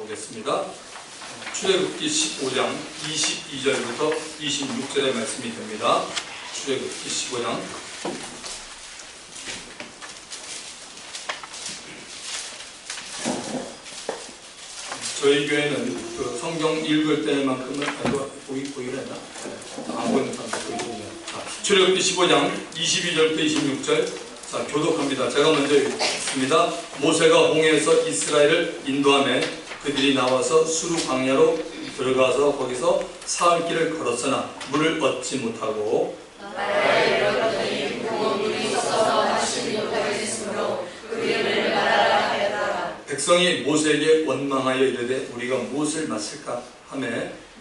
보겠습니다. 출애굽기 15장 22절부터 26절의 말씀이 됩니다. 출애굽기 15장 저희 교회는 그 성경 읽을 때만큼은 보기로 했나? 안 보이는 사람도 보이거든요. 출애굽기 15장 22절부터 26절. 자, 교독합니다. 제가 먼저 읽습니다. 모세가 홍해에서 이스라엘을 인도하며 그들이 나와서 수르 광야로 들어가서 거기서 사흘 길을 걸었으나 물을 얻지 못하고 나라에 이르렀더니 물이 없어서 마시지 못하겠으므로 그 이름을 마라라 하였더라. 백성이 모세에게 원망하여 이르되 우리가 무엇을 마실까 하며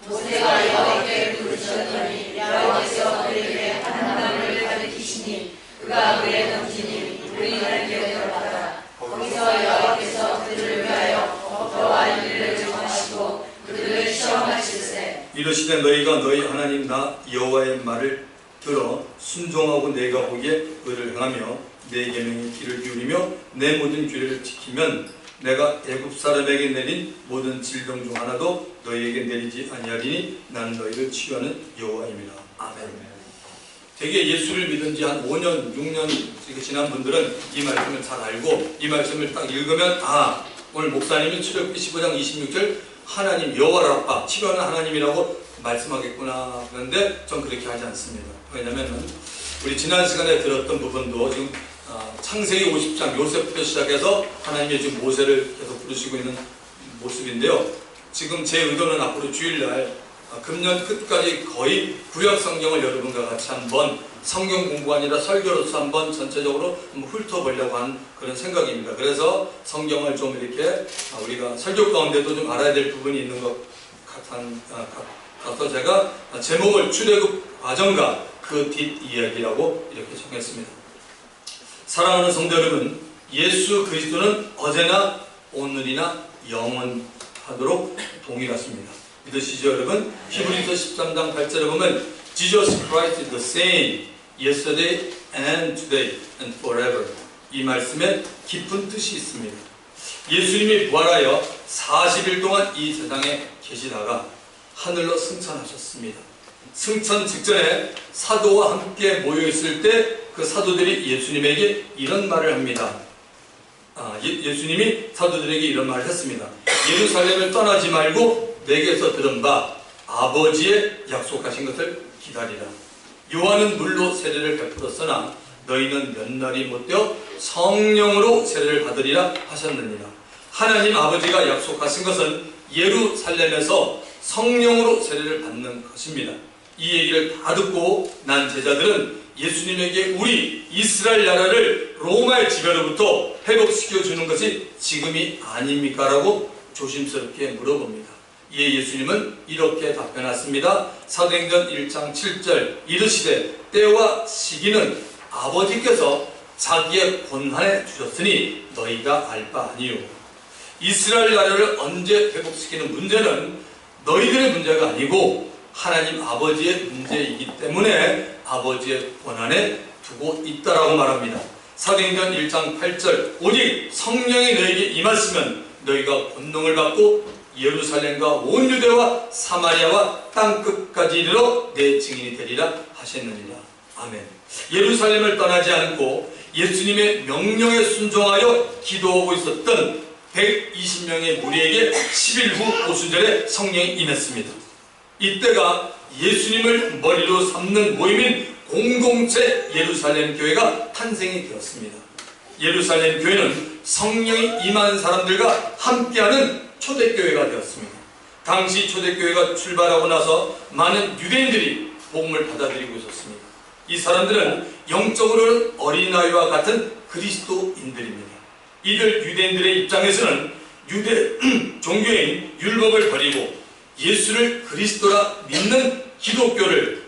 모세가 여호와께 부르짖었더니 여호와께서 그에게 한 나무를 가리키시니 그가 물에 던지니 물이 날개 들어갔더라. 거기서 여호와께서 그들을 위하여 어떠한 일을 정하시고 그들을 시험하실세. 이르시되 너희가 너희 하나님 나 여호와의 말을 들어 순종하고 내가 보기에 의를 행하며 내 계명의 귀를 기울이며 내 모든 규례를 지키면 내가 애굽 사람에게 내린 모든 질병 중 하나도 너희에게 내리지 아니하리니 나는 너희를 치유하는 여호와입니다. 아멘. 되게 예수를 믿은 지 한 5년, 6년 지난 분들은 이 말씀을 잘 알고 이 말씀을 딱 읽으면 오늘 목사님이 출애굽기 15장 26절 하나님 여호와라파 치료하는 하나님이라고 말씀하겠구나. 그런데 전 그렇게 하지 않습니다. 왜냐하면 우리 지난 시간에 들었던 부분도 지금 창세기 50장 요셉부터 시작해서 하나님이 지금 모세를 계속 부르시고 있는 모습인데요. 지금 제 의도는 앞으로 주일날 금년 끝까지 거의 구약 성경을 여러분과 같이 한번 성경 공부가 아니라 설교로서 한번 전체적으로 한번 훑어보려고 하는 그런 생각입니다. 그래서 성경을 좀 이렇게 우리가 설교 가운데도 좀 알아야 될 부분이 있는 것 같아서 제가 제목을 출애굽 과정과 그 뒷이야기라고 이렇게 정했습니다. 사랑하는 성도 여러분, 예수 그리스도는 어제나 오늘이나 영원하도록 동일하십니다. 믿으시죠 여러분? 히브리서 13장 8절에 보면 Jesus Christ is the same yesterday and today and forever. 이 말씀에 깊은 뜻이 있습니다. 예수님이 부활하여 40일 동안 이 세상에 계시다가 하늘로 승천하셨습니다. 승천 직전에 사도와 함께 모여있을 때 그 사도들이 예수님에게 이런 말을 합니다. 예수님이 사도들에게 이런 말을 했습니다. 예루살렘을 떠나지 말고 내게서 들은 바 아버지의 약속하신 것을 기다리라. 요한은 물로 세례를 베풀었으나 너희는 몇 날이 못되어 성령으로 세례를 받으리라 하셨느니라. 하나님 아버지가 약속하신 것은 예루살렘에서 성령으로 세례를 받는 것입니다. 이 얘기를 다 듣고 난 제자들은 예수님에게 우리 이스라엘 나라를 로마의 지배로부터 회복시켜 주는 것이 지금이 아닙니까? 라고 조심스럽게 물어봅니다. 이에 예수님은 이렇게 답변하십니다. 사도행전 1장 7절 이르시되 때와 시기는 아버지께서 자기의 권한에 주셨으니 너희가 알 바 아니요. 이스라엘 나라를 언제 회복시키는 문제는 너희들의 문제가 아니고 하나님 아버지의 문제이기 때문에 아버지의 권한에 두고 있다라고 말합니다. 사도행전 1장 8절 오직 성령이 너희에게 임하시면 너희가 권능을 받고 예루살렘과 온 유대와 사마리아와 땅끝까지 이르러 내 증인이 되리라 하셨느니라. 아멘. 예루살렘을 떠나지 않고 예수님의 명령에 순종하여 기도하고 있었던 120명의 무리에게 10일 후 오순절에 성령이 임했습니다. 이때가 예수님을 머리로 삼는 모임인 공동체 예루살렘 교회가 탄생이 되었습니다. 예루살렘 교회는 성령이 임한 사람들과 함께하는 초대교회가 되었습니다. 당시 초대교회가 출발하고 나서 많은 유대인들이 복음을 받아들이고 있었습니다. 이 사람들은 영적으로는 어린아이와 같은 그리스도인들입니다. 이들 유대인들의 입장에서는 유대 종교인 율법을 버리고 예수를 그리스도라 믿는 기독교를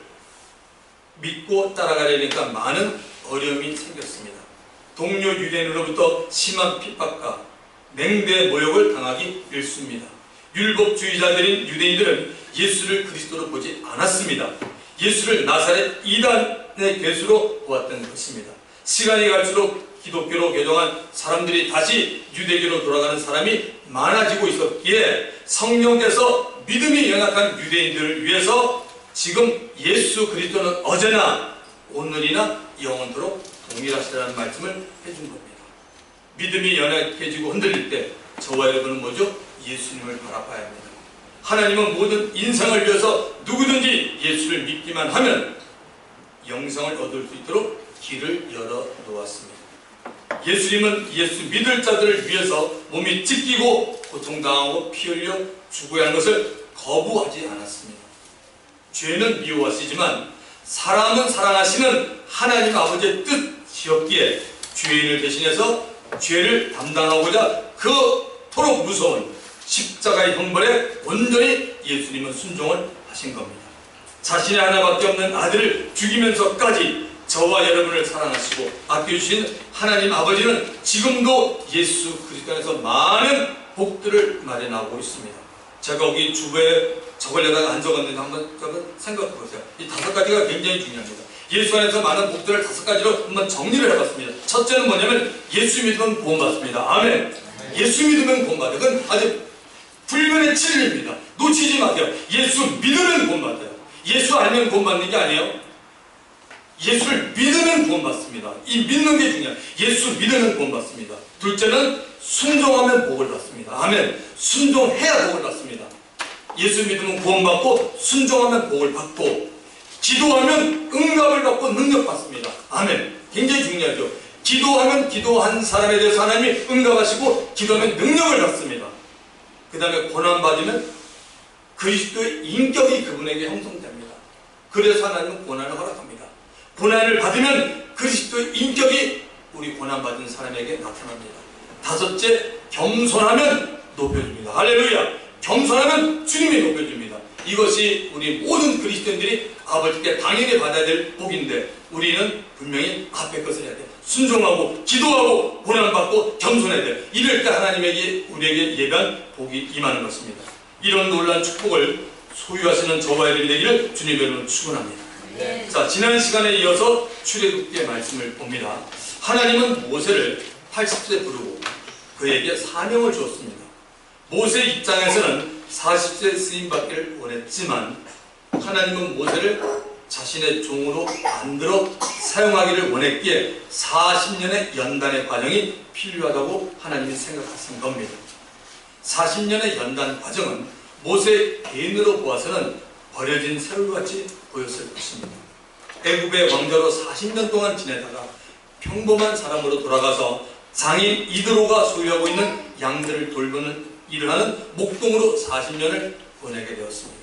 믿고 따라가려니까 많은 어려움이 생겼습니다. 동료 유대인으로부터 심한 핍박과 맹대 모욕을 당하기 일쑤입니다. 율법주의자들인 유대인들은 예수를 그리스도로 보지 않았습니다. 예수를 나사렛 이단의 괴수로 보았던 것입니다. 시간이 갈수록 기독교로 개종한 사람들이 다시 유대교로 돌아가는 사람이 많아지고 있었기에 성령께서 믿음이 연약한 유대인들을 위해서 지금 예수 그리스도는 어제나 오늘이나 영원토록 동일하시다는 말씀을 해준 겁니다. 믿음이 연약해지고 흔들릴 때 저와 여러분은 뭐죠? 예수님을 바라봐야 합니다. 하나님은 모든 인생을 위해서 누구든지 예수를 믿기만 하면 영생을 얻을 수 있도록 길을 열어 놓았습니다. 예수님은 예수 믿을 자들을 위해서 몸이 찢기고 고통당하고 피 흘려 죽어야 하는 것을 거부하지 않았습니다. 죄는 미워하시지만 사람은 사랑하시는 하나님 아버지의 뜻이었기에 죄인을 대신해서 죄를 담당하고자 그토록 무서운 십자가의 형벌에 온전히 예수님은 순종을 하신 겁니다. 자신의 하나밖에 없는 아들을 죽이면서까지 저와 여러분을 사랑하시고 아껴주신 하나님 아버지는 지금도 예수 그리스도 안에서 많은 복들을 마련하고 있습니다. 제가 거기 주부에 적으려다가 안 적었는데 한번 생각해 보세요. 이 5가지가 굉장히 중요합니다. 예수 안에서 많은 복들을 5가지로 한번 정리를 해봤습니다. 첫째는 뭐냐면 예수 믿으면 구원받습니다. 아멘. 예수 믿으면 구원받아요. 그건 아주 불변의 진리입니다. 놓치지 마세요. 예수 믿으면 구원받아요. 예수 알면 구원받는 게 아니에요. 예수를 믿으면 구원받습니다. 이 믿는 게 중요해요. 예수 믿으면 구원받습니다. 둘째는 순종하면 복을 받습니다. 아멘. 순종해야 복을 받습니다. 예수 믿으면 구원받고 순종하면 복을 받고 기도하면 응답을 받고 능력 받습니다. 아멘. 굉장히 중요하죠. 기도하면 기도한 사람에 대해서 하나님이 응답하시고 기도하면 능력을 받습니다. 그 다음에 고난받으면 그리스도의 인격이 그분에게 형성됩니다. 그래서 하나님은 고난을 허락합니다. 고난을 받으면 그리스도의 인격이 우리 고난받은 사람에게 나타납니다. 다섯째, 겸손하면 높여줍니다. 할렐루야! 겸손하면 주님이 높여줍니다. 이것이 우리 모든 그리스도인들이 아버지께 당연히 받아야 될 복인데 우리는 분명히 앞에 것을 해야 돼요. 순종하고 기도하고 고난받고 겸손해야 돼요. 이럴 때 하나님에게 우리에게 예배한 복이 임하는 것입니다. 이런 놀라운 축복을 소유하시는 저와 여러분이 되기를 주님의 이름으로 축원합니다. 네. 자, 지난 시간에 이어서 출애굽기의 말씀을 봅니다. 하나님은 모세를 80세 부르고 그에게 사명을 주었습니다. 모세 입장에서는 40세 쓰임받기를 원했지만 하나님은 모세를 자신의 종으로 만들어 사용하기를 원했기에 40년의 연단의 과정이 필요하다고 하나님이 생각하신 겁니다. 40년의 연단 과정은 모세의 개인으로 보아서는 버려진 새울같이 보였을 것입니다. 애굽의 왕자로 40년 동안 지내다가 평범한 사람으로 돌아가서 장인 이드로가 소유하고 있는 양들을 돌보는 일을 하는 목동으로 40년을 보내게 되었습니다.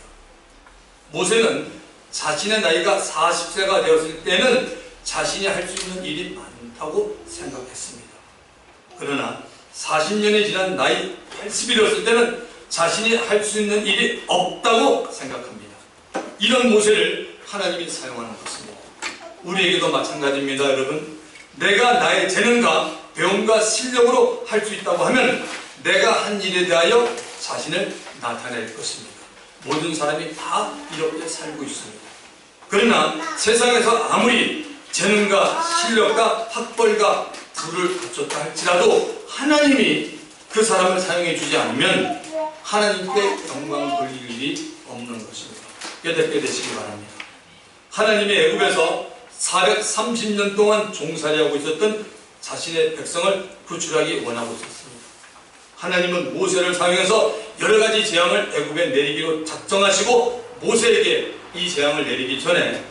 모세는 자신의 나이가 40세가 되었을 때는 자신이 할 수 있는 일이 많다고 생각했습니다. 그러나 40년이 지난 나이 80이 되었을 때는 자신이 할 수 있는 일이 없다고 생각합니다. 이런 모세를 하나님이 사용하는 것입니다. 우리에게도 마찬가지입니다. 여러분, 내가 나의 재능과 배움과 실력으로 할 수 있다고 하면 내가 한 일에 대하여 자신을 나타낼 것입니다. 모든 사람이 다 이렇게 살고 있습니다. 그러나 세상에서 아무리 재능과 실력과 학벌과 부를 갖췄다 할지라도 하나님이 그 사람을 사용해 주지 않으면 하나님께 영광 돌릴 일이 없는 것입니다. 깨닫게 되시기 바랍니다. 하나님의 애굽에서 430년 동안 종살이하고 있었던 자신의 백성을 구출하기 원하고 있었습니다. 하나님은 모세를 사용해서 여러 가지 재앙을 애굽에 내리기로 작정하시고 모세에게 이 재앙을 내리기 전에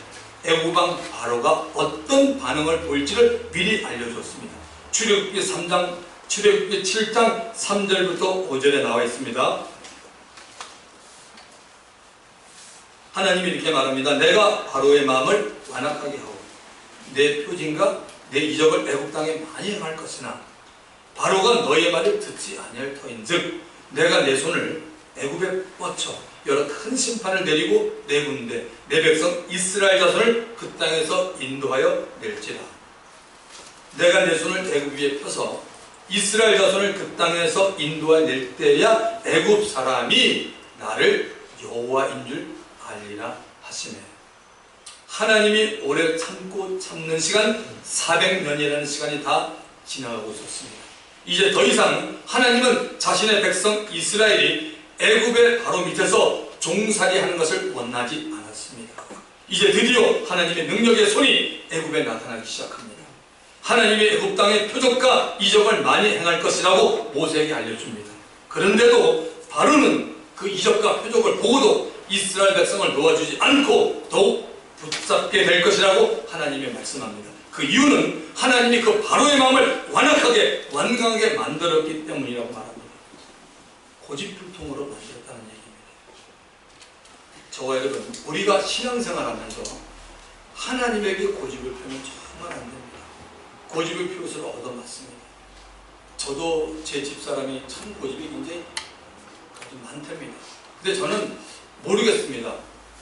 애굽왕 바로가 어떤 반응을 보일지를 미리 알려주었습니다. 출애굽기 7장 3절부터 5절에 나와 있습니다. 하나님이 이렇게 말합니다. 내가 바로의 마음을 완악하게 하고 내 표징과 내 이적을 애굽 땅에 많이 행할 것이나 바로가 너의 말을 듣지 아니할 터인즉 내가 내 손을 애굽에 뻗쳐 여러 큰 심판을 내리고 내 군대 내 백성 이스라엘 자손을 그 땅에서 인도하여 낼지라. 내가 내 손을 애굽 위에 펴서 이스라엘 자손을 그 땅에서 인도하여 낼 때야 애굽 사람이 나를 여호와인 줄 알리라 하시네. 하나님이 오래 참고 참는 시간 400년이라는 시간이 다 지나가고 있었습니다. 이제 더 이상 하나님은 자신의 백성 이스라엘이 애굽의 바로 밑에서 종살이하는 것을 원하지 않았습니다. 이제 드디어 하나님의 능력의 손이 애굽에 나타나기 시작합니다. 하나님의 애굽 땅의 표적과 이적을 많이 행할 것이라고 모세에게 알려줍니다. 그런데도 바로는 그 이적과 표적을 보고도 이스라엘 백성을 놓아주지 않고 더욱 붙잡게 될 것이라고 하나님이 말씀합니다. 그 이유는 하나님이 그 바로의 마음을 완악하게 완강하게 만들었기 때문이라고 말합니다. 고집불통으로 만들었다는 얘기입니다. 저와 여러분, 우리가 신앙생활하면서 하나님에게 고집을 피우면 정말 안 됩니다. 고집을 피우서를 얻어맞습니다. 저도 제 집사람이 참 고집이 굉장히 아주 많답니다. 근데 저는 모르겠습니다.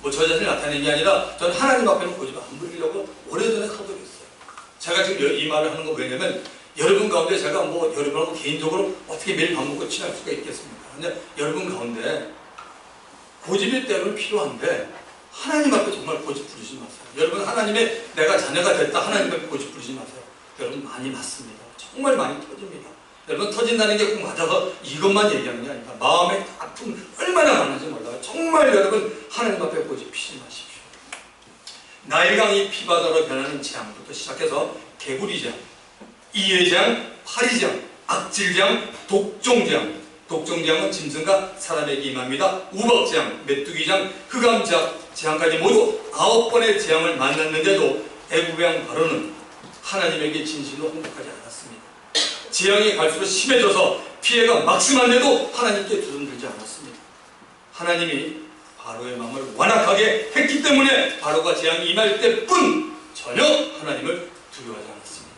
뭐 저 자신을 나타내는 게 아니라 저는 하나님 앞에는 고집 안 부리려고 오래전에 카톡했어요. 제가 지금 이 말을 하는 거 왜냐면 여러분 가운데 제가 뭐 여러분하고 개인적으로 어떻게 매일 밥 먹고 친할 수가 있겠습니까? 근데 여러분 가운데 고집이 때로는 필요한데 하나님 앞에 정말 고집 부리지 마세요. 여러분 하나님의 내가 자녀가 됐다 하나님 앞에 고집 부리지 마세요. 여러분 많이 맞습니다. 정말 많이 터집니다. 여러분 터진다는 게 꼭 맞아서 이것만 얘기하는 게 아니라 마음의 아픔 얼마나 많은지 몰라요. 정말 여러분 하나님 앞에 고집 피지 마십시오. 나일강이 피바다로 변하는 재앙부터 시작해서 개구리재앙, 이해재앙, 파리재앙, 악질재앙, 독종재앙. 독종재앙은 짐승과 사람에게 임합니다. 우박재앙, 메뚜기재앙, 흑암재앙까지 모두 9번의 재앙을 만났는데도 애굽의 왕 바로는 하나님에게 진실로 행복하지 않았습니다. 재앙이 갈수록 심해져서 피해가 막심한데도 하나님께 두둔들지 않았습니다. 하나님이 바로의 마음을 완악하게 했기 때문에 바로가 재앙이 임할 때뿐 전혀 하나님을 두려워하지 않았습니다.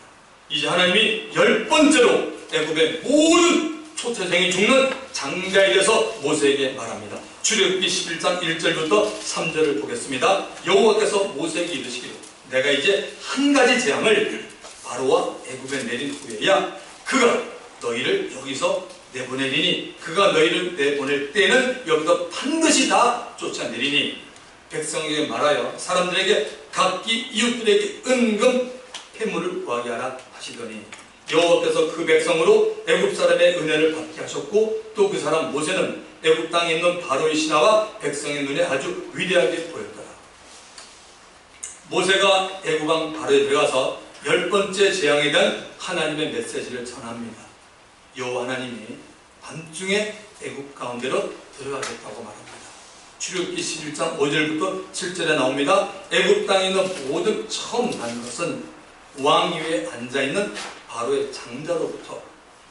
이제 하나님이 10번째로 애굽의 모든 초태생이 죽는 장자에 대해서 모세에게 말합니다. 출애굽기 11장 1절부터 3절을 보겠습니다. 여호와께서 모세에게 이르시기를 내가 이제 한 가지 재앙을 바로와 애굽에 내린 후에야 그가 너희를 여기서 내보내리니 그가 너희를 내보낼 때는 여기서 반드시 다 쫓아내리니 백성에게 말하여 사람들에게 각기 이웃들에게 은금 폐물을 구하게 하라 하시더니 여호와께서 그 백성으로 애굽 사람의 은혜를 받게 하셨고 또 그 사람 모세는 애굽 땅에 있는 바로의 신하와 백성의 눈에 아주 위대하게 보였더라. 모세가 애굽 왕 바로에 들어가서 10번째 재앙에 대한 하나님의 메시지를 전합니다. 여호와 하나님이 밤중에 애굽 가운데로 들어가겠다고 말합니다. 출애굽기 11장 5절부터 7절에 나옵니다. 애굽 땅에 있는 모든 처음 난 것은 왕 위에 앉아있는 바로의 장자로부터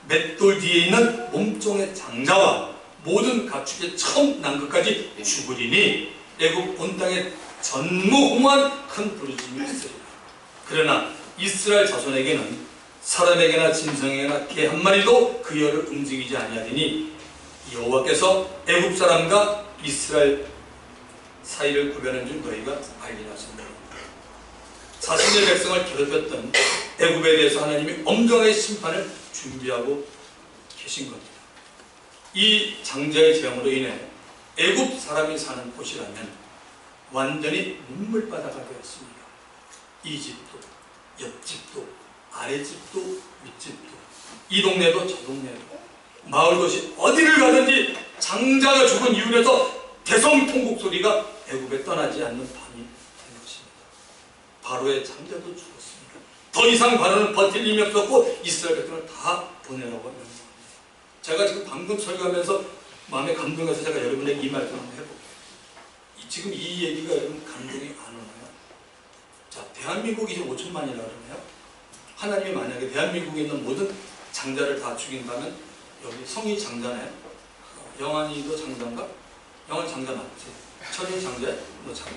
맷돌 뒤에 있는 몸종의 장자와 모든 가축의 처음 난 것까지 죽으리니 애굽 온 땅에 전무후무한 큰 부르짖음이 있으리라. 그러나 이스라엘 자손에게는 사람에게나 짐승에게나 개 한 마리도 그 혀를 움직이지 아니하리니 여호와께서 애굽 사람과 이스라엘 사이를 구별한 줄 너희가 알리라소이다. 자신의 백성을 괴롭혔던 애굽에 대해서 하나님이 엄정하게 심판을 준비하고 계신 겁니다. 이 장자의 재앙으로 인해 애굽 사람이 사는 곳이라면 완전히 눈물바다가 되었습니다. 이 집도 옆집도 아랫집도 윗집도 이 동네도 저 동네도 마을 도시 어디를 가든지 장자가 죽은 이웃에서 대성통곡 소리가 애굽에 떠나지 않는 밤이 된 것입니다. 바로의 장자도 죽었습니다. 더 이상 바로는 버틸 힘이 없었고 이스라엘 백성을 다 보내라고 명령합니다. 제가 지금 방금 설교하면서 마음에 감동해서 제가 여러분에게 이 말씀 한번 해볼게요. 지금 이 얘기가 여러분 감동이 안 오나요? 자, 대한민국이 이제 5천만이라고 그러나요? 하나님이 만약에 대한민국에 있는 모든 장자를 다 죽인다면 여기 성이 장자네. 영환이도 장자인가? 영환이 장자 맞지? 천이 장자야? 너 장자.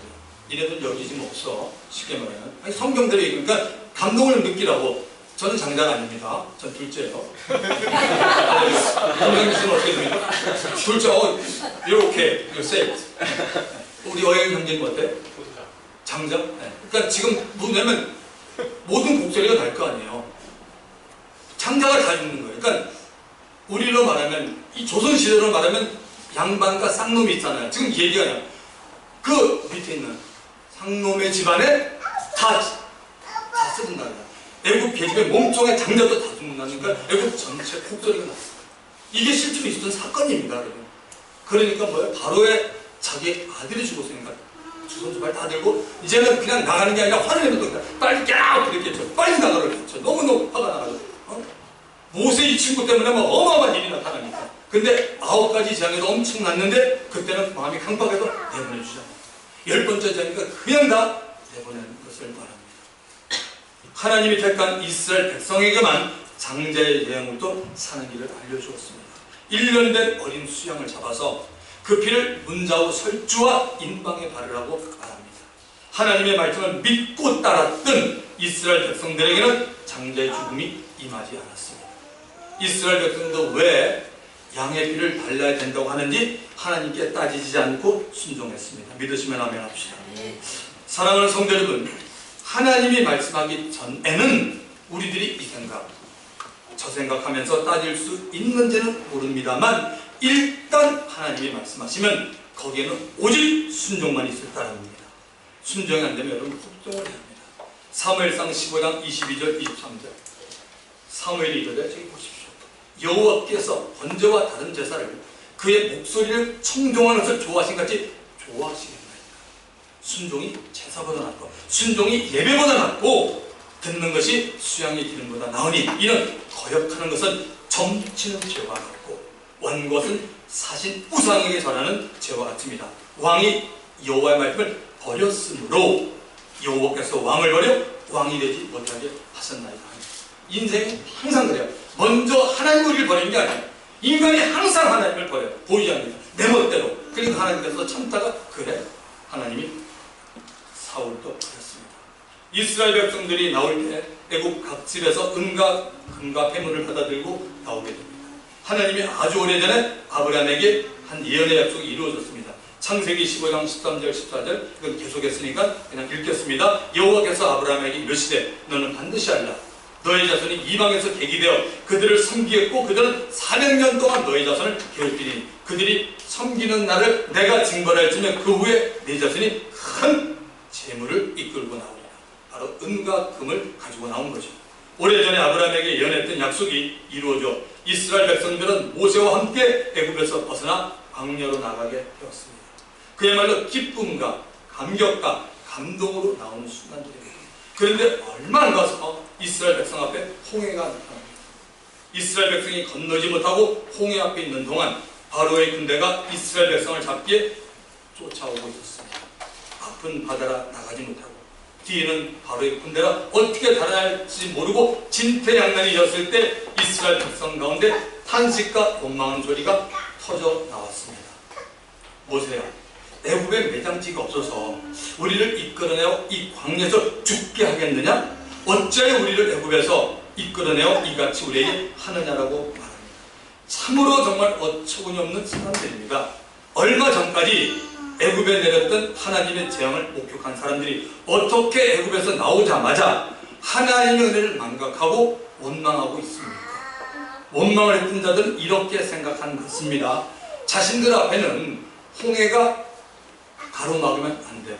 이래도 여기 지금 없어. 쉽게 말하면. 아니, 성경대로 얘기하니까 감동을 느끼라고. 저는 장자가 아닙니다. 전 둘째예요. 성경 있으면 어떻게 됩니까? 둘째, 이렇게, 셋. 우리 어영 형제님 어때? 장자? 네. 그러니까 지금 뭐냐면 모든 곡소리가 날 거 아니에요. 장자가 다 죽는 거예요. 그러니까 우리로 말하면 이 조선시대로 말하면 양반과 쌍놈이 있잖아요. 지금 얘기가 아니라 그 밑에 있는 상놈의 집안에 다 쓰든다. 애굽 계집의 몸종의 장자도 다 죽는다니까 애굽 전체 폭소리가 났어요. 이게 실제로 있었던 사건입니다, 여러분. 그러니까 뭐예요? 바로의 자기 아들이 죽었으니까 주선주발 다 들고 이제는 그냥 나가는 게 아니라 화를 내면서 빨리 깨라 이렇게 했죠. 빨리 나가라 그랬죠. 너무너무 화가 나가지고 모세 이 친구 때문에 뭐 어마어마한 일이 나타나니까. 근데 9가지 재앙에도 엄청 났는데 그때는 마음이 강박해서 내보내주자. 10번째 재앙이니까 그냥 다 내보내는 것을 말합니다. 하나님이 택한 이스라엘 백성에게만 장자의 예물도 사는 길을 알려주었습니다. 1년 된 어린 수양을 잡아서 그 피를 문자우 설주와 인방에 바르라고 말합니다. 하나님의 말씀을 믿고 따랐던 이스라엘 백성들에게는 장자의 죽음이 임하지 않았습니다. 이스라엘 백성도 왜 양의 피를 발라야 된다고 하는지 하나님께 따지지 않고 순종했습니다. 믿으시면 아멘 합시다. 사랑하는 성도 여러분, 하나님이 말씀하기 전에는 우리들이 이 생각, 저 생각하면서 따질 수 있는지는 모릅니다만 일단 하나님이 말씀하시면 거기에는 오직 순종만 있을 따름입니다. 순종이 안 되면 여러분 폭동을 해야 합니다. 사무엘상 15장 22절 23절 사무엘이 이르되 저기 보십시오. 여호와께서 번제와 다른 제사를 그의 목소리를 청종하는 것을 좋아하신 같이 좋아하시겠나이까. 순종이 제사보다 낫고 순종이 예배보다 낫고 듣는 것이 수양의 기름보다 나으니 이는 거역하는 것은 점치는 죄와 같고 원것은 사신 우상에게 절하는 죄와 같습니다. 왕이 여호와의 말씀을 버렸으므로 여호와께서 왕을 버려 왕이 되지 못하게 하셨나이다. 인생이 항상 그래요. 먼저 하나님 우리를 버리는 게 아니에요. 인간이 항상 하나님을 버려요. 보이지 않습니다. 내 멋대로. 그러니까 하나님께서 참다가 그래 하나님이 사울도 버렸습니다. 이스라엘 백성들이 나올 때 애굽 각 집에서 은과 금과 폐물을 받아 들고 나오게 됩니다. 하나님이 아주 오래전에 아브라함에게 한 예언의 약속이 이루어졌습니다. 창세기 15장 13절 14절 이건 계속했으니까 그냥 읽겠습니다. 여호와께서 아브라함에게 이르시되 너는 반드시 알라. 너의 자손이 이방에서 계기되어 그들을 섬기겠고 그들은 400년 동안 너의 자손을 괴롭히니 그들이 섬기는 날을 내가 징벌할지면 그 후에 네 자손이 큰 재물을 이끌고 나오리라. 바로 은과 금을 가지고 나온 거죠. 오래전에 아브라함에게 예언했던 약속이 이루어져 이스라엘 백성들은 모세와 함께 애굽에서 벗어나 광야로 나가게 되었습니다. 그야말로 기쁨과 감격과 감동으로 나오는 순간들입니다. 그런데 얼마 안 가서 이스라엘 백성 앞에 홍해가 나타납니다. 이스라엘 백성이 건너지 못하고 홍해 앞에 있는 동안 바로의 군대가 이스라엘 백성을 잡기에 쫓아오고 있었습니다. 아픈 바다라 나가지 못하고 뒤에는 바로의 군대가 어떻게 달아날지 모르고 진퇴양난이 졌을 때 이스라엘 백성 가운데 탄식과 원망하는 소리가 터져 나왔습니다. 모세야, 애굽에 매장지가 없어서 우리를 이끌어내어 이 광야에서 죽게 하겠느냐? 어찌하여 우리를 애굽에서 이끌어내어 이같이 우리에게 하느냐라고 말합니다. 참으로 정말 어처구니 없는 사람들입니다. 얼마 전까지 애굽에 내렸던 하나님의 재앙을 목격한 사람들이 어떻게 애굽에서 나오자마자 하나님의 은혜를 망각하고 원망하고 있습니까? 원망을 했던 자들은 이렇게 생각한 것입니다. 자신들 앞에는 홍해가 가로막으면 안 되고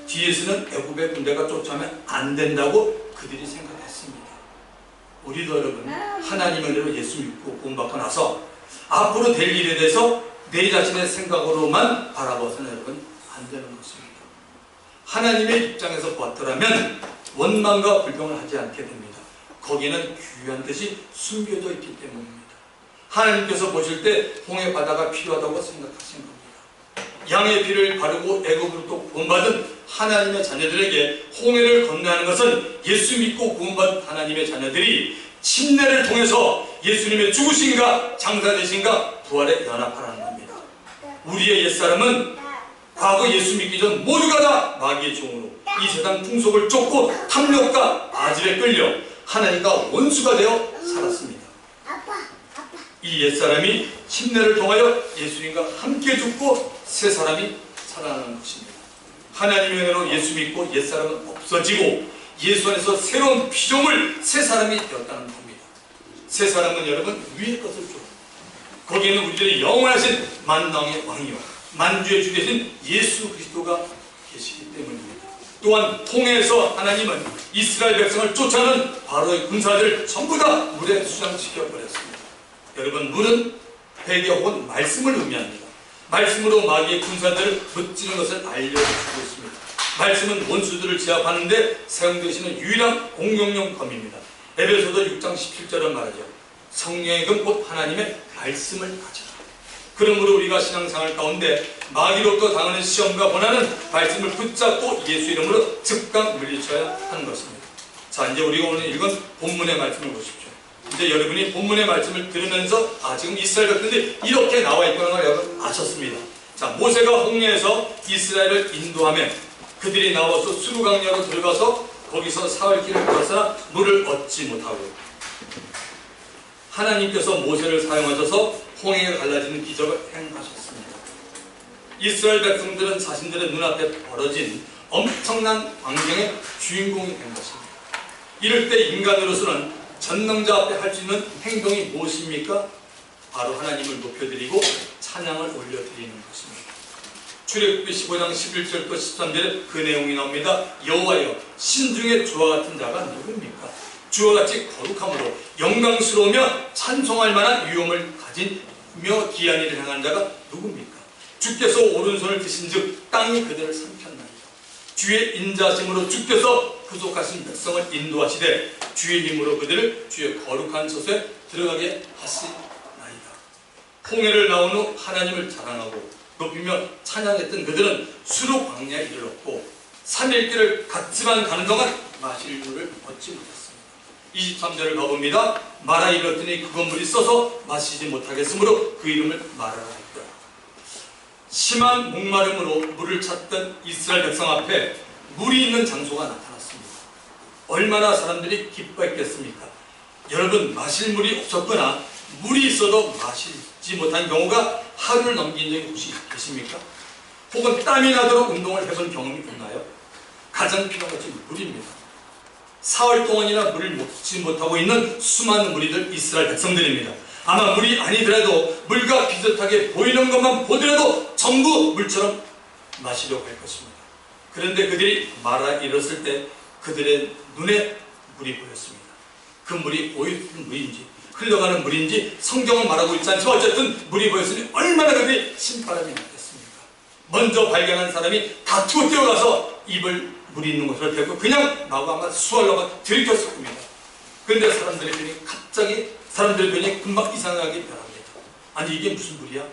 뒤에서는 애굽의 군대가 쫓아오면 안 된다고 그들이 생각했습니다. 우리도 여러분 하나님의 은혜로 예수 믿고 구원받고 나서 앞으로 될 일에 대해서 내 자신의 생각으로만 바라봐서는 여러분 안 되는 것입니다. 하나님의 입장에서 보았더라면 원망과 불평을 하지 않게 됩니다. 거기에는 귀한 뜻이 숨겨져 있기 때문입니다. 하나님께서 보실 때 홍해 바다가 필요하다고 생각하신 겁니다. 양의 피를 바르고 애굽으로부터 구원받은 하나님의 자녀들에게 홍해를 건너는 것은 예수 믿고 구원받은 하나님의 자녀들이 침례를 통해서 예수님의 죽으심과 장사되심과 부활에 연합하라는 겁니다. 우리의 옛사람은 과거 예수 믿기 전 모두가 다 마귀의 종으로 이 세상 풍속을 쫓고 탐욕과 아집에 끌려 하나님과 원수가 되어 살았습니다. 이 옛사람이 침례를 통하여 예수님과 함께 죽고 새 사람이 살아나는 것입니다. 하나님의 은혜로 예수 믿고 옛사람은 없어지고 예수 안에서 새로운 피조물 새 사람이 되었다는 겁니다. 새 사람은 여러분 위의 것을 줘. 거기에는 우리들의 영원하신 만왕의 왕이요 만주의 주 되신 예수 그리스도가 계시기 때문입니다. 또한 홍해에서 하나님은 이스라엘 백성을 쫓아오는 바로의 군사들을 전부 다 물에 수장시켜 버렸습니다. 여러분, 물은 회개 혹은 말씀을 의미합니다. 말씀으로 마귀의 군사들을 무찌르는 것을 알려주고 있습니다. 말씀은 원수들을 제압하는 데 사용되시는 유일한 공격용 검입니다. 에베소서 6장 17절은 말하죠. 성령의 금 곧 하나님의 말씀을 가져라. 그러므로 우리가 신앙생활 가운데 마귀로부터 당하는 시험과 고난은 말씀을 붙잡고 예수 이름으로 즉각 물리쳐야 하는 것입니다. 자, 이제 우리가 오늘 읽은 본문의 말씀을 보십시오. 이제 여러분이 본문의 말씀을 들으면서 지금 이스라엘 백성들이 이렇게 나와 있구나 걸 여러분 아셨습니다. 자, 모세가 홍해에서 이스라엘을 인도하며 그들이 나와서 수르강야로 들어가서 거기서 사흘길을 걸어서나 물을 얻지 못하고 하나님께서 모세를 사용하셔서 홍해가 갈라지는 기적을 행하셨습니다. 이스라엘 백성들은 자신들의 눈앞에 벌어진 엄청난 광경의 주인공이 된 것입니다. 이럴 때 인간으로서는 전능자 앞에 할 수 있는 행동이 무엇입니까? 바로 하나님을 높여드리고 찬양을 올려드리는 것입니다. 출애굽기 15장 11절부터 13절에 그 내용이 나옵니다. 여호와여, 신중에 주와 같은 자가 누구입니까? 주와 같이 거룩함으로 영광스러우며 찬송할 만한 위엄을 가진며 기한 일을 행한 자가 누구입니까? 주께서 오른손을 드신 즉 땅이 그들을 삼켰나이다. 주의 인자심으로 주께서 부족하신 백성을 인도하시되 주의 힘으로 그들을 주의 거룩한 처소에 들어가게 하시나이다. 홍해를 나온 후 하나님을 자랑하고 높이며 찬양했던 그들은 수로 광야에 이르렀고 3일 길을 갔지만 가는 동안 마실 물을 얻지 못했습니다. 23절을 가봅니다. 마라 이르렀더니 그 건물이 써서 마시지 못하겠으므로 그 이름을 마라라 했더라. 심한 목마름으로 물을 찾던 이스라엘 백성 앞에 물이 있는 장소가 나타났습니다. 얼마나 사람들이 기뻐했겠습니까? 여러분, 마실 물이 없었거나 물이 있어도 마시지 못한 경우가 하루를 넘긴 적이 혹시 계십니까? 혹은 땀이 나도록 운동을 해본 경험이 있나요? 가장 필요한 것이 물입니다. 사흘 동안이나 물을 먹지 못하고 있는 수많은 무리들 이스라엘 백성들입니다. 아마 물이 아니더라도 물과 비슷하게 보이는 것만 보더라도 전부 물처럼 마시려고 할 것입니다. 그런데 그들이 마라 이뤘을 때 그들의 눈에 물이 보였습니다. 그 물이 보이는 물인지 흘러가는 물인지 성경은 말하고 있지 않지만 어쨌든 물이 보였으니 얼마나 그들이 신바람이 났겠습니까? 먼저 발견한 사람이 다투어 뛰어가서 입을 물이 있는 곳으로 대고 그냥 나고 아마 수월로가 들이켰을 겁니다. 그런데 사람들의 편이 갑자기 사람들의 편이 금방 이상하게 변합니다. 아니 이게 무슨 물이야?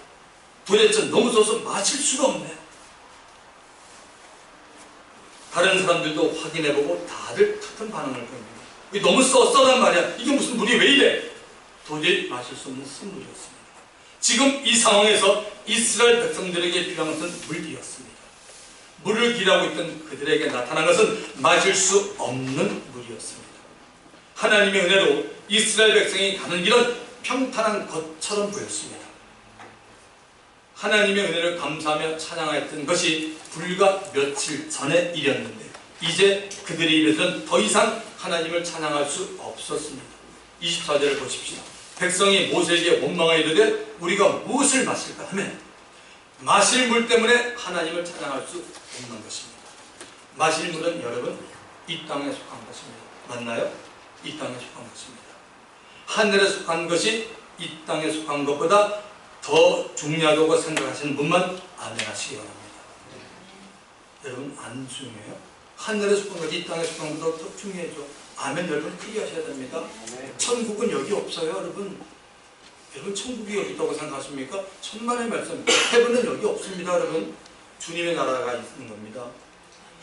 도대체 너무 써서 마실 수가 없네. 다른 사람들도 확인해보고 다들 같은 반응을 보입니다. 너무 써단 말이야. 이게 무슨 물이 왜 이래? 도저히 마실 수 없는 쓴물이었습니다. 지금 이 상황에서 이스라엘 백성들에게 필요한 것은 물이었습니다. 물을 기다리고 있던 그들에게 나타난 것은 마실 수 없는 물이었습니다. 하나님의 은혜로 이스라엘 백성이 가는 길은 평탄한 것처럼 보였습니다. 하나님의 은혜를 감사하며 찬양하였던 것이 불과 며칠 전의 일이었는데 이제 그들이 이르던 더 이상 하나님을 찬양할 수 없었습니다. 24절을 보십시오. 백성이 모세에게 원망하여 이르되 우리가 무엇을 마실까 하면 마실 물 때문에 하나님을 찬양할 수 없는 것입니다. 마실 물은 여러분 이 땅에 속한 것입니다. 맞나요? 이 땅에 속한 것입니다. 하늘에 속한 것이 이 땅에 속한 것보다 더 중요하다고 생각하시는 분만 아멘 하시기 바랍니다. 여러분 안 중요해요? 하늘에 속한 것이 이 땅에 속한 것보다 더 중요해죠. 아멘 여러분 크게 하셔야 됩니다. 천국은 여기 없어요 여러분. 여러분 천국이 여기 있다고 생각하십니까? 천만의 말씀 해븐은 여기 없습니다 여러분. 주님의 나라가 있는 겁니다.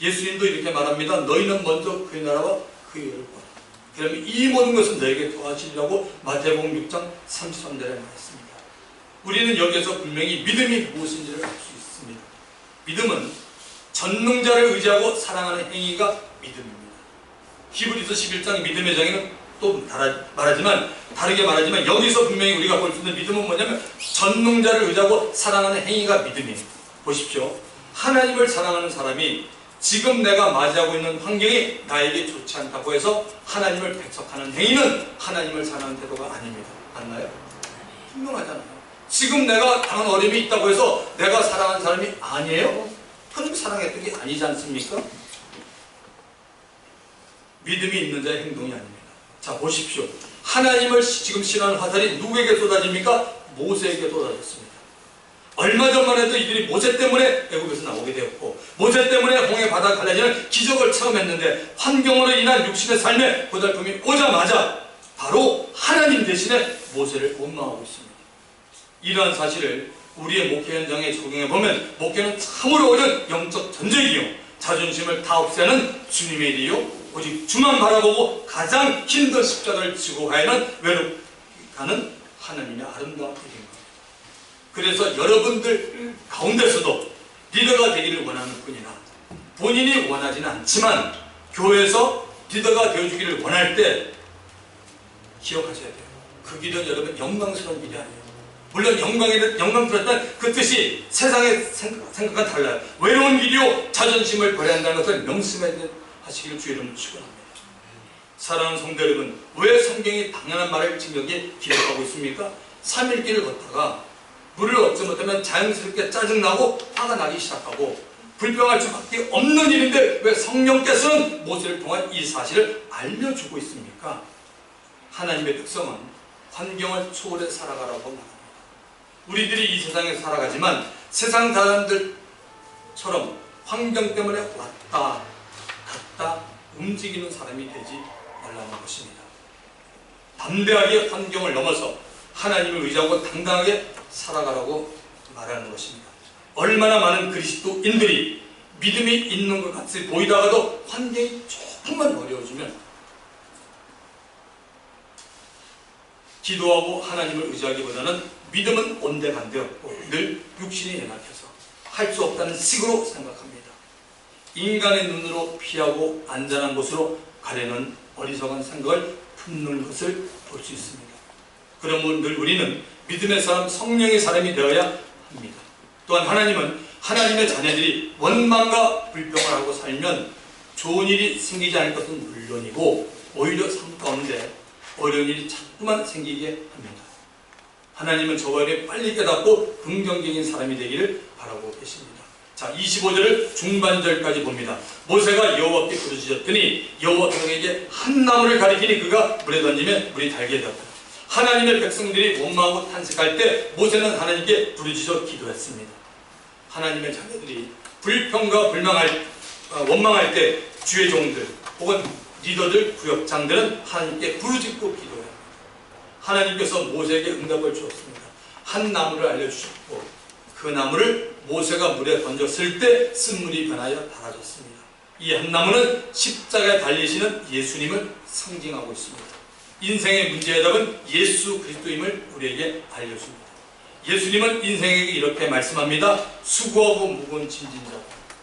예수님도 이렇게 말합니다. 너희는 먼저 그의 나라와 그의 의를 구하라. 그러면 이 모든 것은 너에게 더하시리라고 마태복음 6장 33절에 말했습니다. 우리는 여기에서 분명히 믿음이 무엇인지를 알 수 있습니다. 믿음은 전능자를 의지하고 사랑하는 행위가 믿음입니다. 히브리서 11장 믿음의 정의는 또 다르게 말하지만 여기서 분명히 우리가 볼 수 있는 믿음은 뭐냐면 전능자를 의지하고 사랑하는 행위가 믿음이에요. 보십시오. 하나님을 사랑하는 사람이 지금 내가 맞이하고 있는 환경이 나에게 좋지 않다고 해서 하나님을 배척하는 행위는 하나님을 사랑하는 태도가 아닙니다. 맞나요? 분명하잖아요. 지금 내가 당한 어려움이 있다고 해서 내가 사랑하는 사람이 아니에요? 하나님 사랑했던 게 아니지 않습니까? 믿음이 있는 자의 행동이 아닙니다. 자, 보십시오. 하나님을 지금 싫어하는 화살이 누구에게 쏟아집니까? 모세에게 쏟아졌습니다. 얼마 전만 해도 이들이 모세 때문에 애굽에서 나오게 되었고, 모세 때문에 홍해 바다 갈라지는 기적을 체험했는데, 환경으로 인한 육신의 삶의 고달픔이 오자마자 바로 하나님 대신에 모세를 원망하고 있습니다. 이러한 사실을 우리의 목회 현장에 적용해 보면, 목회는 참으로 어려운 영적 전쟁이요, 자존심을 다 없애는 주님의 일이요, 오직 주만 바라보고 가장 힘든 십자가를 지고 가야하는 외롭가는 하나님의 아름다운 일입니다. 그래서 여러분들 가운데서도 리더가 되기를 원하는 분이나 본인이 원하지는 않지만 교회에서 리더가 되어주기를 원할 때 기억하셔야 돼요. 그 길은 여러분 영광스러운 일이 아니에요. 물론 영광스럽다는 그 뜻이 세상의 생각과 달라요. 외로운 일이요 자존심을 버려야 한다는 것을 명심하시기를 주의 이름으로 축원합니다. 사랑하는 성도 여러분, 왜 성경이 당연한 말을 지금 여기에 기록하고 있습니까? 3일길을 걷다가 물을 얻지 못하면 자연스럽게 짜증나고 화가 나기 시작하고 불평할 수밖에 없는 일인데 왜 성령께서는 모세를 통한 이 사실을 알려주고 있습니까? 하나님의 백성은 환경을 초월해 살아가라고 말합니다. 우리들이 이 세상에 살아가지만 세상 사람들처럼 환경 때문에 왔다 갔다 움직이는 사람이 되지 말라는 것입니다. 담대하게 환경을 넘어서 하나님을 의지하고 당당하게 살아가라고 말하는 것입니다. 얼마나 많은 그리스도인들이 믿음이 있는 것 같이 보이다가도 환경이 조금만 어려워지면 기도하고 하나님을 의지하기보다는 믿음은 온데간데없고 늘 육신이 연약해서 할 수 없다는 식으로 생각합니다. 인간의 눈으로 피하고 안전한 곳으로 가려는 어리석은 생각을 품는 것을 볼 수 있습니다. 그러므로 늘 우리는 믿음의 사람, 성령의 사람이 되어야 합니다. 또한 하나님은 하나님의 자녀들이 원망과 불평을 하고 살면 좋은 일이 생기지 않을 것은 물론이고 오히려 삶 가운데 어려운 일이 자꾸만 생기게 합니다. 하나님은 저와 여러분이 빨리 깨닫고 긍정적인 사람이 되기를 바라고 계십니다. 자, 25절을 중반절까지 봅니다. 모세가 여호와께 부르짖었더니 여호와께서 그에게 한 나무를 가리키니 그가 물에 던지면 물이 달게 되었다. 하나님의 백성들이 원망하고 탄식할 때 모세는 하나님께 부르짖어 기도했습니다. 하나님의 자녀들이 불평과 원망할 때 주의 종들 혹은 리더들, 구역장들은 하나님께 부르짖고 기도해야 합니다. 하나님께서 모세에게 응답을 주었습니다. 한 나무를 알려주셨고 그 나무를 모세가 물에 던졌을 때 쓴물이 변하여 달아졌습니다. 이 한 나무는 십자가에 달리시는 예수님을 상징하고 있습니다. 인생의 문제의 답은 예수 그리스도임을 우리에게 알려줍니다. 예수님은 인생에게 이렇게 말씀합니다. 수고하고 무거운 짐진 자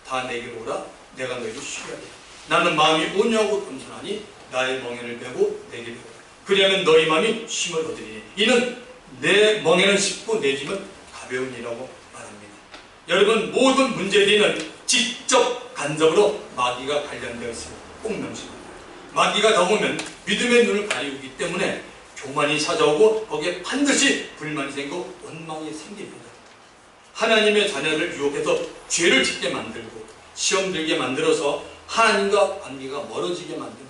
다 내게로 오라. 내가 너희를 쉬게 하리라. 나는 마음이 온유하고 겸손하니 나의 멍에를 메고 내게 배우라. 그리하면 너희 마음이 쉼을 얻으리니 이는 내 멍에는 쉽고 내 짐은 가벼운 이라고 말합니다. 여러분, 모든 문제에 대해서는 직접 간접으로 마귀가 관련되어 있습니다. 꼭 명심합니다. 마귀가 다가오면 믿음의 눈을 가리우기 때문에 교만이 찾아오고 거기에 반드시 불만이 생기고 원망이 생깁니다. 하나님의 자녀를 유혹해서 죄를 짓게 만들고 시험 들게 만들어서 하나님과 관계가 멀어지게 만듭니다.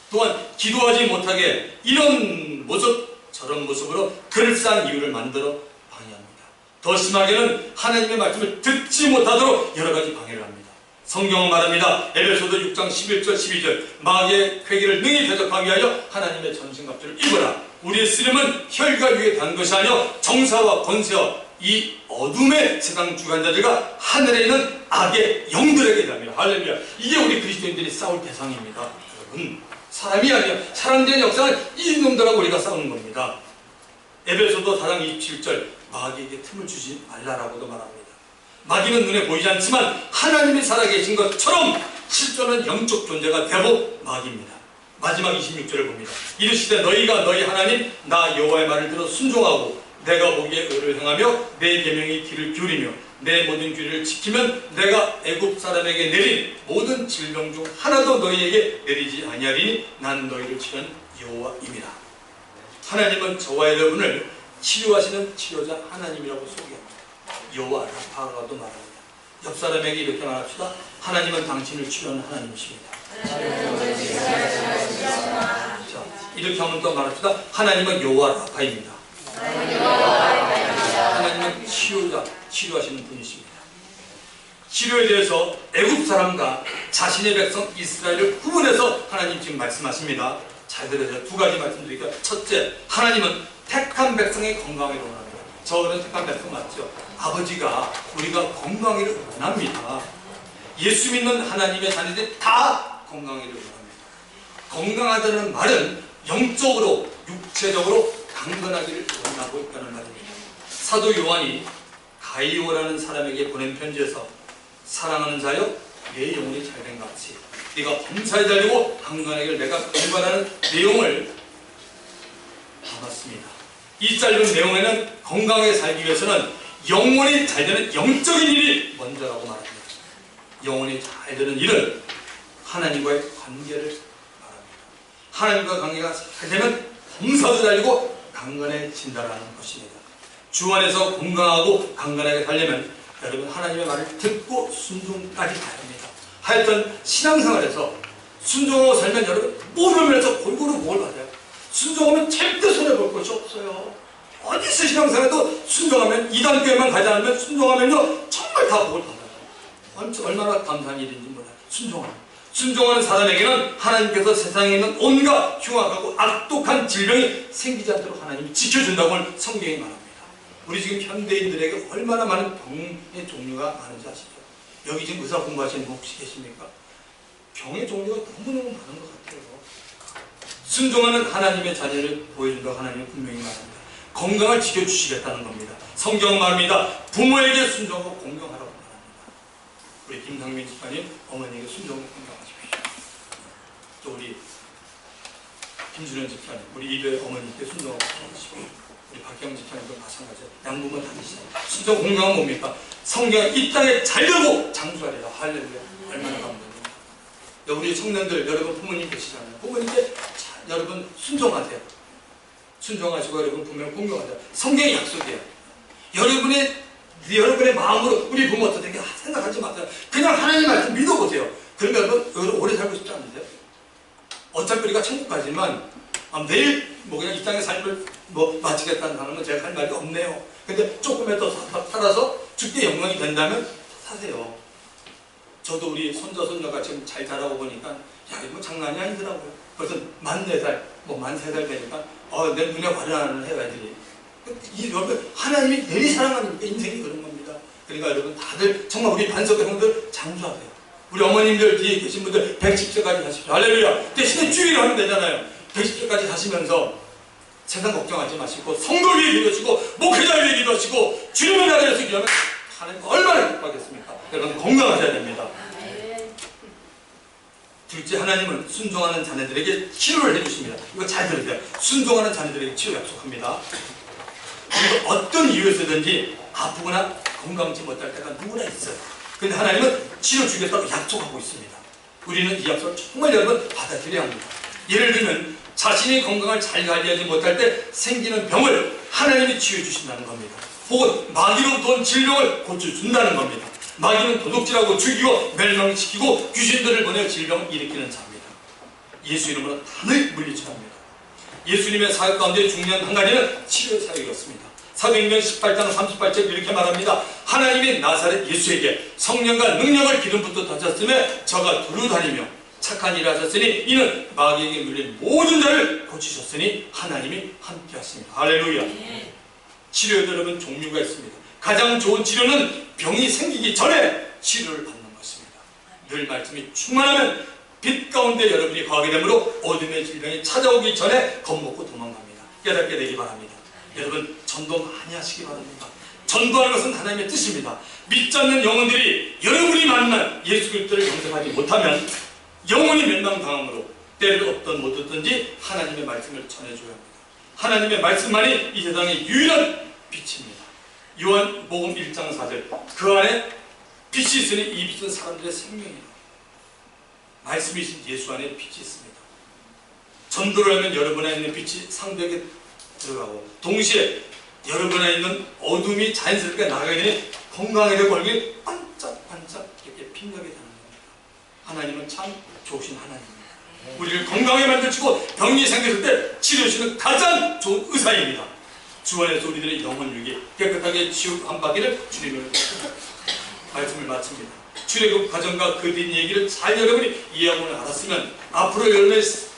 또한 기도하지 못하게 이런 모습 저런 모습으로 그럴싸한 이유를 만들어 방해합니다. 더 심하게는 하나님의 말씀을 듣지 못하도록 여러 가지 방해를 합니다. 성경은 말합니다. 에베소서 6장 11절 12절 마귀의 쾌기를 능히 대적하기 위하여 하나님의 전신갑주를 입어라. 우리의 쓰림은 혈과 육에 대한 것이 아니여 정사와 권세와 이 어둠의 세상 주관자들과 하늘에 있는 악의 영들에게 대합니다. 할렐루야. 이게 우리 그리스도인들이 싸울 대상입니다. 여러분, 사람이 아니라 사람들의 역사는 이 놈들하고 우리가 싸우는 겁니다. 에베소서 4장 27절 마귀에게 틈을 주지 말라라고도 말합니다. 마귀는 눈에 보이지 않지만 하나님이 살아계신 것처럼 실존은 영적 존재가 대부 마귀입니다. 마지막 26절을 봅니다. 이르시되 너희가 너희 하나님 나 여호와의 말을 들어 순종하고 내가 보기에 의를 행하며 내 계명의 귀를 기울이며 내 모든 규례를 지키면 내가 애굽 사람에게 내린 모든 질병 중 하나도 너희에게 내리지 아니하리니 나는 너희를 치료한 여호와임이라. 하나님은 저와 여러분을 치료하시는 치료자 하나님이라고 소개합니다. 여호와 라파가도 말합니다. 옆 사람에게 이렇게 말합시다. 하나님은 당신을 치료하는 하나님이십니다. 자, 이렇게 하면 또 말합시다. 하나님은 여호와 라파입니다. 하나님은 치료자, 치료하시는 분이십니다. 치료에 대해서 애굽 사람과 자신의 백성 이스라엘을 구분해서 하나님 지금 말씀하십니다. 잘 들으세요. 두 가지 말씀드릴게요. 첫째, 하나님은 택한 백성의 건강을 원합니다. 저는 택한 백성 맞죠? 아버지가 우리가 건강을 원합니다. 예수 믿는 하나님의 자녀들이 다 건강을 원합니다. 건강하다는 말은 영적으로, 육체적으로 강건하기를 원하고 있다는 말입니다. 사도 요한이 가이오라는 사람에게 보낸 편지에서 사랑하는 자여, 내 영혼이 잘된 같이 네가 범사에 달리고 강건하기를 내가 간구하는 내용을 담았습니다. 이 짧은 내용에는 건강하게 살기 위해서는 영혼이 잘 되는 영적인 일이 먼저라고 말합니다. 영혼이 잘 되는 일은 하나님과의 관계를 말합니다. 하나님과 관계가 잘 되면 범사도 달리고 강건해진다는 것입니다. 주 안에서 건강하고 강건하게 살려면 여러분 하나님의 말을 듣고 순종까지 가야 합니다. 하여튼 신앙생활에서 순종하고 살면 여러분 모르면서 골고루 뭘 받아요. 순종하면 절대 손해볼 것이 없어요. 어디서 신앙생활에도 순종하면 2단계만 가지 않으면 순종하면요 정말 다 복을 받아요. 얼마나 감사한 일인지 몰라요. 순종하는 사람에게는 하나님께서 세상에 있는 온갖 흉악하고 악독한 질병이 생기지 않도록 하나님이 지켜준다고 성경이 말합니다. 우리 지금 현대인들에게 얼마나 많은 병의 종류가 많은지 아시죠? 여기 지금 의사 공부하시는 분 혹시 계십니까? 병의 종류가 너무너무 많은 것 같아요. 순종하는 하나님의 자녀를 보여준다고 하나님은 분명히 말합니다. 건강을 지켜주시겠다는 겁니다. 성경은 말합니다. 부모에게 순종하고 공경하라고 말합니다. 우리 김상민 집사님 어머니에게 순종하고 공경하십시오. 또 우리 김준현 집사님 우리 이배 어머니께 순종하고 공경하십시오. 우리 박경 집사님도 마찬가지예요. 양부모 다니시죠. 순종 공경은 뭡니까? 성경 이 땅에 잘되고 장수하리라. 할렐루야. 얼마나 감동입니까? 우리 청년들 여러분 부모님 계시잖아요. 부모님께 여러분 순종하세요. 순종하시고 여러분 부모님 공경하세요. 성경의 약속이에요. 여러분의 마음으로 우리 부모 어떻게 생각하지 마세요. 그냥 하나님 말씀 믿어보세요. 그러면 여러분 오래 살고 싶지 않으세요? 어차피 우리가 천국 가지만 내일 그냥 이 땅의 삶을 마치겠다는 사람은 제가 할 말이 없네요. 근데 조금이라도 살아서 주께 영광이 된다면 사세요. 저도 우리 손자 손녀가 지금 잘 자라고 보니까 야 이거 장난이 아니더라고요. 벌써 만 4살, 만 3살 되니까 내 눈에 화려하는 해요 애들이. 여러분 하나님이 내리 사랑하니까 인생이 그런 겁니다. 그러니까 여러분 다들 정말 우리 반석 형들 장수하세요. 우리 어머님들 뒤에 계신 분들 110세까지 사십시오. 할렐루야. 대신에 주의를 하면 되잖아요. 110세까지 사시면서 세상 걱정하지 마시고 성도 위에 기도하시고 목회자 위에 기도하시고 주님의 나라에서 기도하면 하나님 얼마나 기뻐하겠습니까? 여러분 건강하셔야 됩니다. 둘째, 하나님은 순종하는 자녀들에게 치료를 해주십니다. 이거 잘 들으세요. 순종하는 자녀들에게 치료 약속합니다. 그리고 어떤 이유에서든지 아프거나 건강치 못할 때가 누구나 있어요. 근데 하나님은 치료 주겠다고 약속하고 있습니다. 우리는 이 약속을 정말 여러분 받아들여야 합니다. 예를 들면 자신이 건강을 잘 관리하지 못할 때 생기는 병을 하나님이 치유해주신다는 겁니다. 혹은 마귀로부터 온 질병을 고쳐준다는 겁니다. 마귀는 도둑질하고 죽이고 멸망시키고 귀신들을 보내 질병을 일으키는 자입니다. 예수 이름으로 단을 물리쳐야 합니다. 예수님의 사역 가운데 중요한 한 가지는 치료 사역이었습니다. 사도행전 18장 38절 이렇게 말합니다. 하나님이 나사렛 예수에게 성령과 능력을 기름부터 다셨음에 저가 두루다니며 착한 일을 하셨으니 이는 마귀에게 물린 모든 자를 고치셨으니 하나님이 함께 하십니다. 할렐루야. 치료에도 여러분 종류가 있습니다. 가장 좋은 치료는 병이 생기기 전에 치료를 받는 것입니다. 늘 말씀이 충만하면 빛 가운데 여러분이 거하게 되므로 어둠의 질병이 찾아오기 전에 겁먹고 도망갑니다. 깨닫게 되기 바랍니다. 여러분 전도 많이 하시기 바랍니다. 전도하는 것은 하나님의 뜻입니다. 믿지 않는 영혼들이 여러분이 만난 예수 그리스도를 영접하지 못하면 영혼이 멸망당함으로 때를 얻든 못 얻든지 하나님의 말씀을 전해줘야 합니다. 하나님의 말씀만이 이 세상의 유일한 빛입니다. 요한복음 1장 4절 그 안에 빛이 있으니 이 빛은 사람들의 생명이다. 말씀이신 예수 안에 빛이 있습니다. 전도를 하면 여러분 안에 있는 빛이 상대에게 들어가고 동시에 여러분 안에 있는 어둠이 자연스럽게 나가게 되니 건강하게 되고 얼굴이 반짝반짝 이렇게 빛나게 되는 겁니다. 하나님은 참 좋으신 하나님입니다. 우리를 건강하게 만드시고 병이 생겼을 때 치료하시는 가장 좋은 의사입니다. 주 안에서 우리들의 영혼 육이 깨끗하게 치유한 바기를 주님을 말씀을 마칩니다. 출애굽 과정과 그 뒷 얘기를 잘 여러분이 이해하고 알았으면 앞으로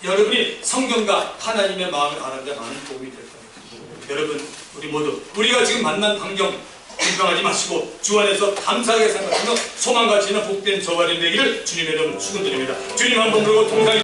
여러분이 성경과 하나님의 마음을 아는 데 많은 도움이 될 겁니다. 여러분, 우리 모두 우리가 지금 만난 환경 불평하지 마시고 주 안에서 감사하게 생각하며 소망과 지는 복된 저와 되기를 주님의 이름으로 축원드립니다. 주님 한 번 부르고 동상